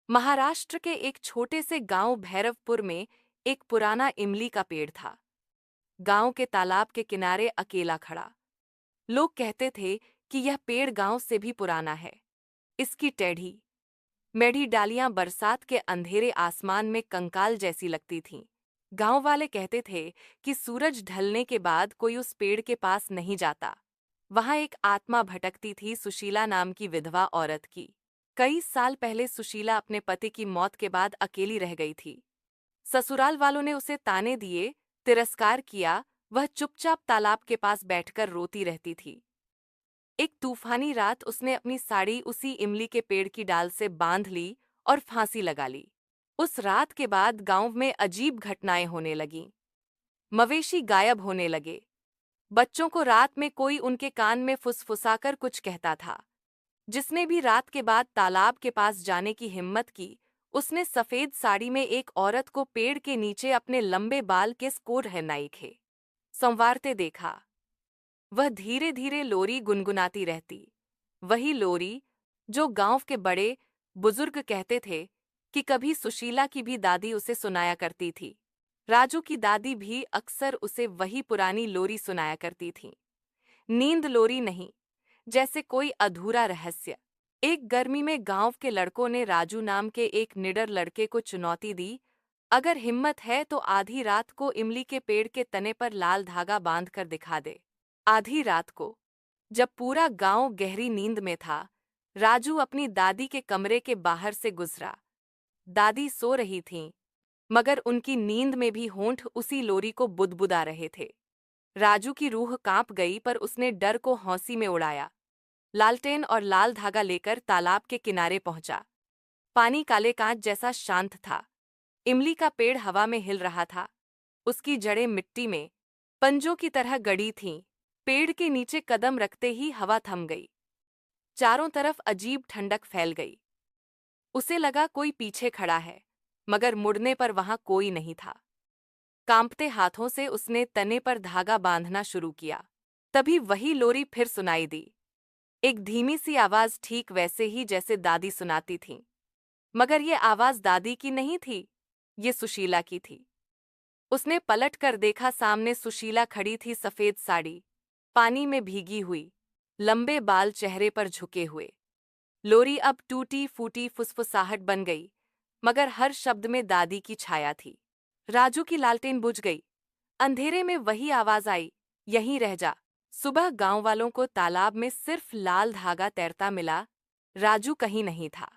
महाराष्ट्र के एक छोटे से गांव भैरवपुर में एक पुराना इमली का पेड़ था। गांव के तालाब के किनारे अकेला खड़ा। लोग कहते थे कि यह पेड़ गांव से भी पुराना है। इसकी टेढ़ी मेढ़ी डालियां बरसात के अंधेरे आसमान में कंकाल जैसी लगती थीं। गांव वाले कहते थे कि सूरज ढलने के बाद कोई उस पेड़ के पास नहीं जाता। वहां एक आत्मा भटकती थी, सुशीला नाम की विधवा औरत की। कई साल पहले सुशीला अपने पति की मौत के बाद अकेली रह गई थी। ससुराल वालों ने उसे ताने दिए, तिरस्कार किया। वह चुपचाप तालाब के पास बैठकर रोती रहती थी। एक तूफानी रात उसने अपनी साड़ी उसी इमली के पेड़ की डाल से बांध ली और फांसी लगा ली। उस रात के बाद गांव में अजीब घटनाएं होने लगीं। मवेशी गायब होने लगे। बच्चों को रात में कोई उनके कान में फुसफुसाकर कुछ कहता था। जिसने भी रात के बाद तालाब के पास जाने की हिम्मत की, उसने सफेद साड़ी में एक औरत को पेड़ के नीचे अपने लंबे बाल के स्कोर रहनाई खे संवारते देखा। वह धीरे धीरे लोरी गुनगुनाती रहती। वही लोरी जो गांव के बड़े बुजुर्ग कहते थे कि कभी सुशीला की भी दादी उसे सुनाया करती थी। राजू की दादी भी अक्सर उसे वही पुरानी लोरी सुनाया करती थी। नींद लोरी नहीं, जैसे कोई अधूरा रहस्य। एक गर्मी में गांव के लड़कों ने राजू नाम के एक निडर लड़के को चुनौती दी, अगर हिम्मत है तो आधी रात को इमली के पेड़ के तने पर लाल धागा बांध कर दिखा दे। आधी रात को, जब पूरा गांव गहरी नींद में था, राजू अपनी दादी के कमरे के बाहर से गुजरा। दादी सो रही थीं, मगर उनकी नींद में भी होंठ उसी लोरी को बुदबुदा रहे थे। राजू की रूह कांप गई, पर उसने डर को हौंसी में उड़ाया। लालटेन और लाल धागा लेकर तालाब के किनारे पहुंचा। पानी काले कांच जैसा शांत था। इमली का पेड़ हवा में हिल रहा था। उसकी जड़ें मिट्टी में पंजों की तरह गड़ी थीं। पेड़ के नीचे कदम रखते ही हवा थम गई। चारों तरफ अजीब ठंडक फैल गई। उसे लगा कोई पीछे खड़ा है, मगर मुड़ने पर वहां कोई नहीं था। कांपते हाथों से उसने तने पर धागा बांधना शुरू किया। तभी वही लोरी फिर सुनाई दी। एक धीमी सी आवाज, ठीक वैसे ही जैसे दादी सुनाती थीं। मगर ये आवाज दादी की नहीं थी, ये सुशीला की थी। उसने पलट कर देखा, सामने सुशीला खड़ी थी, सफेद साड़ी, पानी में भीगी हुई, लंबे बाल चेहरे पर झुके हुए। लोरी अब टूटी फूटी फुसफुसाहट बन गई, मगर हर शब्द में दादी की छाया थी। राजू की लालटेन बुझ गई। अंधेरे में वही आवाज आई, यहीं रह जा। सुबह गांव वालों को तालाब में सिर्फ लाल धागा तैरता मिला। राजू कहीं नहीं था।